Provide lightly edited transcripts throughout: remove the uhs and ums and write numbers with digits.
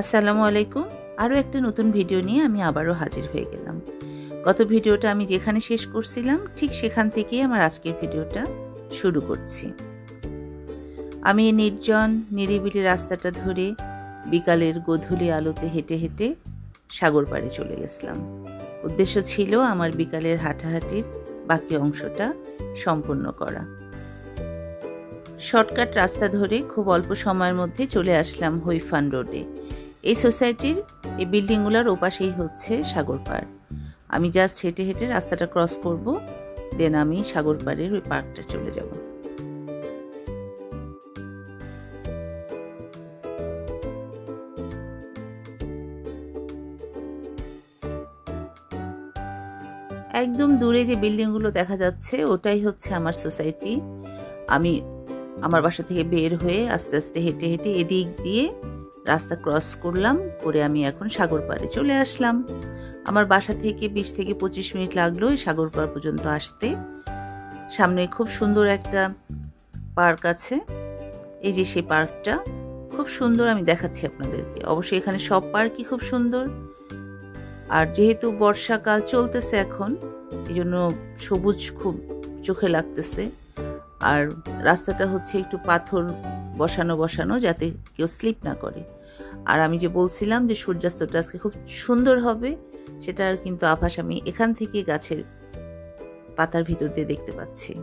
আসসালামু আলাইকুম। আরও একটা নতুন ভিডিও নিয়ে আমি আবারও হাজির হয়ে গেলাম। গত ভিডিওটা আমি যেখানে শেষ করছিলাম ঠিক সেখান থেকেই আমার আজকের ভিডিওটা শুরু করছি। আমি নির্জন নিরিবিলি রাস্তাটা ধরে বিকালের গোধূলি আলোতে হেঁটে হেঁটে সাগর পাড়ে চলে গেছিলাম। উদ্দেশ্য ছিল আমার বিকালের হাঁটাহাঁটির বাকি অংশটা সম্পূর্ণ করা। শর্টকাট রাস্তা ধরে খুব অল্প সময়ের মধ্যে চলে আসলাম হৈফান রোডে। এই সোসাইটির এই বিল্ডিংগুলোর ওপাশেই হচ্ছে সাগর পাড়। আমি জাস্ট হেঁটে হেঁটে রাস্তাটা ক্রস করব, দেন আমি সাগর পাড়ের ওই পার্কটা চলে যাব। একদম দূরে যে বিল্ডিংগুলো দেখা যাচ্ছে ওটাই হচ্ছে আমার সোসাইটি। আমি আমার বাসা থেকে বের হয়ে আস্তে আস্তে হেঁটে হেঁটে এদিক দিয়ে রাস্তা ক্রস করলাম, করে আমি এখন সাগর পাড়ে চলে আসলাম। আমার বাসা থেকে 20 থেকে 25 মিনিট লাগলো এই সাগর পাড় পর্যন্ত আসতে। সামনে খুব সুন্দর একটা পার্ক আছে, এই যে সেই পার্কটা খুব সুন্দর, আমি দেখাচ্ছি আপনাদেরকে। অবশ্যই এখানে সব পার্কই খুব সুন্দর, আর যেহেতু বর্ষাকাল চলতেছে এখন, এই জন্য সবুজ খুব চোখে লাগতেছে। আর রাস্তাটা হচ্ছে একটু পাথর বসানো বসানো যাতে কেউ স্লিপ না করে। আর আমি যে বলছিলাম যে সূর্যাস্তটা আজকে খুব সুন্দর হবে, সেটার কিন্তু আভাস আমি এখান থেকে গাছের পাতার ভিতর দিয়ে দেখতে পাচ্ছি।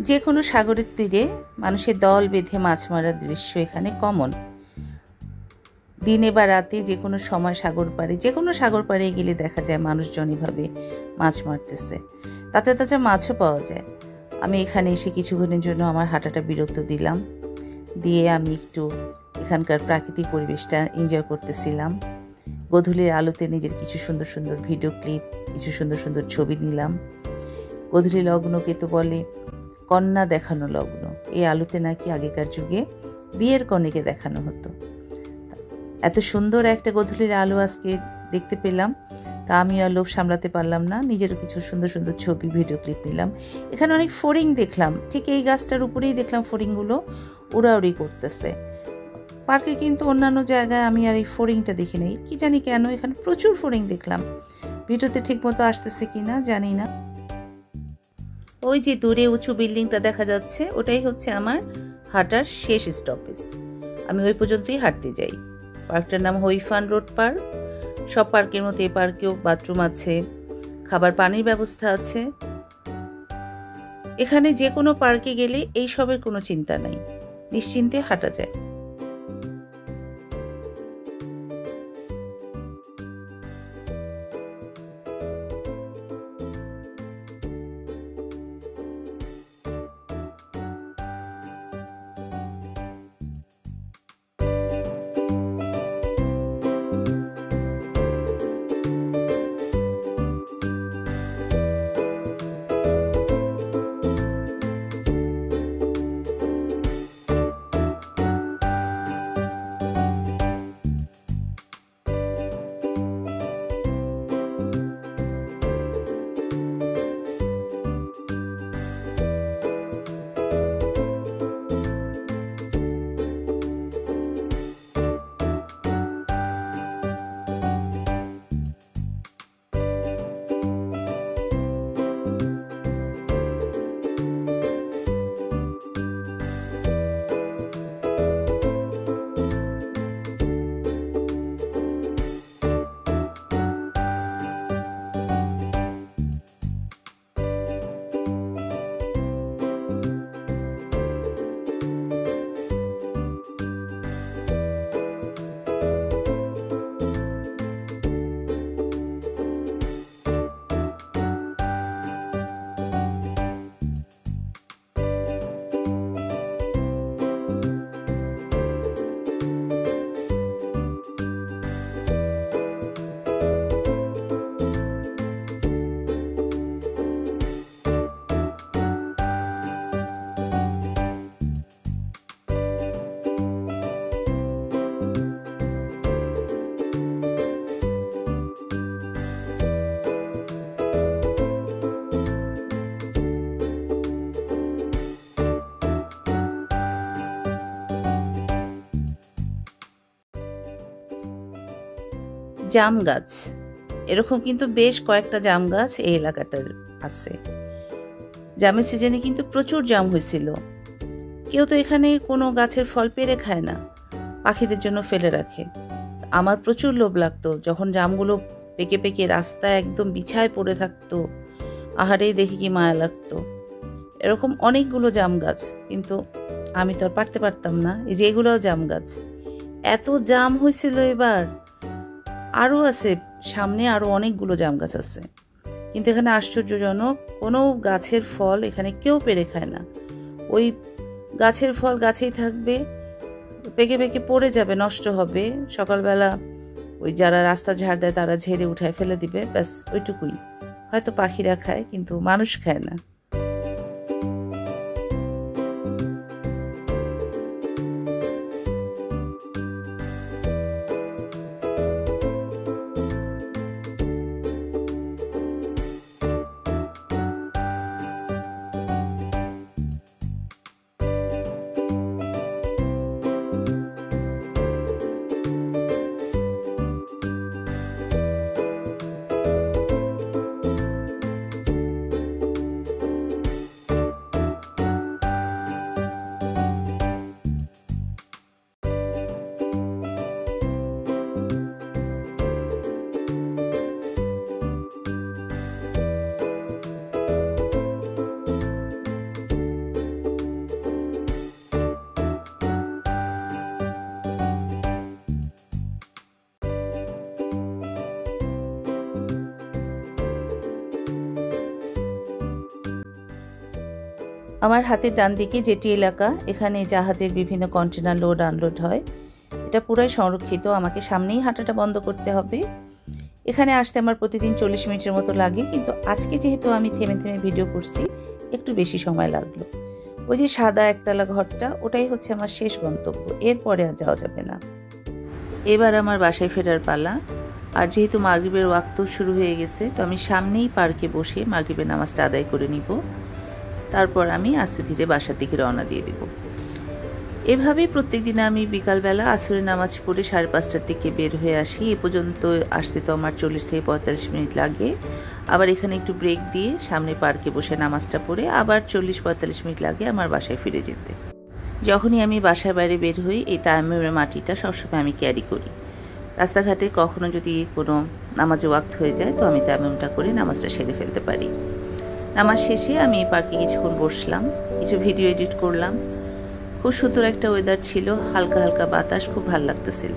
যে কোনো সাগরের তীরে মানুষের দল বেঁধে মাছ মারার দৃশ্য এখানে কমন। দিনে বা রাতে যে কোনো সময় যে কোনো সাগর পাড়ে গেলে দেখা যায় মানুষজন এভাবে মাছ মারতেছে। তাজা তাজা মাছও পাওয়া যায়। আমি এখানে এসে কিছুক্ষণের জন্য আমার হাঁটাটা বিরত দিলাম, দিয়ে আমি একটু এখানকার প্রাকৃতিক পরিবেশটা এনজয় করতেছিলাম। গোধূলির আলোতে নিজের কিছু সুন্দর সুন্দর ভিডিও ক্লিপ, কিছু সুন্দর সুন্দর ছবি নিলাম। গোধূলি লগ্নকে তো বলে কন্যা দেখানো লগ্ন। এই আলোতে নাকি আগেকার যুগে বিয়ের কনেকে দেখানো হতো। এত সুন্দর একটা গোধূলির আলো আজকে দেখতে পেলাম, তা আমি আর লোভ সামলাতে পারলাম না, নিজেরও কিছু সুন্দর সুন্দর ছবি ভিডিও ক্লিপ নিলাম। এখানে অনেক ফড়িং দেখলাম, ঠিক এই গাছটার উপরেই দেখলাম ফড়িংগুলো উড়াউড়ি করতেছে। পার্কে কিন্তু অন্যান্য জায়গায় আমি আর এই ফড়িংটা দেখি নাই, কি জানি কেন এখানে প্রচুর ফড়িং দেখলাম। ভিডিওতে ঠিক মতো আসতেছে কিনা জানি না। ওই যে দূরে উঁচু বিল্ডিংটা দেখা যাচ্ছে, ওটাই হচ্ছে আমার হাঁটার শেষ স্টপেজ। আমি ওই পর্যন্তই হাঁটতে যাই। পার্কটার নাম হৈফান রোড পার্ক। সব পার্কের মতো এই পার্কেও বাথরুম আছে, খাবার পানির ব্যবস্থা আছে। এখানে যে কোনো পার্কে গেলে এই সবের কোনো চিন্তা নাই, নিশ্চিন্তে হাঁটা যায়। জাম গাছ, এরকম কিন্তু বেশ কয়েকটা জাম গাছ এই এলাকাটার আছে। জামের সিজনে কিন্তু প্রচুর জাম হয়েছিল। কেউ তো এখানে কোনো গাছের ফল পেড়ে খায় না, পাখিদের জন্য ফেলে রাখে। আমার প্রচুর লোভ লাগতো যখন জামগুলো পেকে পেকে রাস্তায় একদম বিছায় পড়ে থাকতো। আহারেই দেখি কি মায়া লাগতো। এরকম অনেকগুলো জাম গাছ, কিন্তু আমি তো আর পারতাম না। এই যে এগুলোও জাম গাছ, এত জাম হয়েছিল এবার। আরও আছে সামনে, আরও অনেকগুলো জাম গাছ আছে, কিন্তু এখানে আশ্চর্যজনক কোনো গাছের ফল এখানে কেউ পেড়ে খায় না। ওই গাছের ফল গাছেই থাকবে, পেকে পেকে পড়ে যাবে, নষ্ট হবে। সকালবেলা ওই যারা রাস্তা ঝাড় দেয় তারা ঝেড়ে উঠায় ফেলে দিবে, ব্যাস ওইটুকুই। হয়তো পাখিরা খায়, কিন্তু মানুষ খায় না। আমার হাতের ডান দিকে যেটি এলাকা, এখানে জাহাজের বিভিন্ন কন্টেনার লোড আনলোড হয়। এটা পুরাই সংরক্ষিত, আমাকে সামনেই হাঁটাটা বন্ধ করতে হবে। এখানে আসতে আমার প্রতিদিন 40 মিনিটের মতো লাগে, কিন্তু আজকে যেহেতু আমি থেমে থেমে ভিডিও করছি, একটু বেশি সময় লাগলো। ওই যে সাদা একতলা ঘরটা, ওটাই হচ্ছে আমার শেষ গন্তব্য, এরপরে আর যাওয়া যাবে না। এবার আমার বাসায় ফেরার পালা। আর যেহেতু মাগরিবের ওয়াক্ত শুরু হয়ে গেছে, তো আমি সামনেই পার্কে বসে মাগরিবের নামাজটা আদায় করে নিব। তারপর আমি আস্তে ধীরে বাসার দিকে রওনা দিয়ে দেব। এভাবেই প্রত্যেক দিন আমি বিকালবেলা আসরের নামাজ পড়ে 5:30টার দিকে বের হয়ে আসি। এ পর্যন্ত আসতে তো আমার 40 থেকে 45 মিনিট লাগে। আবার এখানে একটু ব্রেক দিয়ে সামনে পার্কে বসে নামাজটা পড়ে আবার 40-45 মিনিট লাগে আমার বাসায় ফিরে যেতে। যখনই আমি বাসার বাইরে বের হই, এই তায়াম্মুমের মাটিটা সবসময় আমি ক্যারি করি। রাস্তাঘাটে কখনো যদি কোনো নামাজে ওয়াক্ত হয়ে যায়, তো আমি তায়াম্মুমটা করে নামাজটা সেরে ফেলতে পারি। নামাজ শেষে আমি পার্কে কিছুক্ষণ বসলাম, কিছু ভিডিও এডিট করলাম। খুব সুন্দর একটা ওয়েদার ছিল, হালকা হালকা বাতাস, খুব ভালো লাগতেছিল।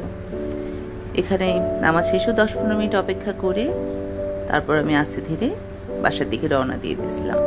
এখানে নামাজ শেষেও 10-15 মিনিট অপেক্ষা করে তারপর আমি আস্তে ধীরে বাসার দিকে রওনা দিয়ে দিয়েছিলাম।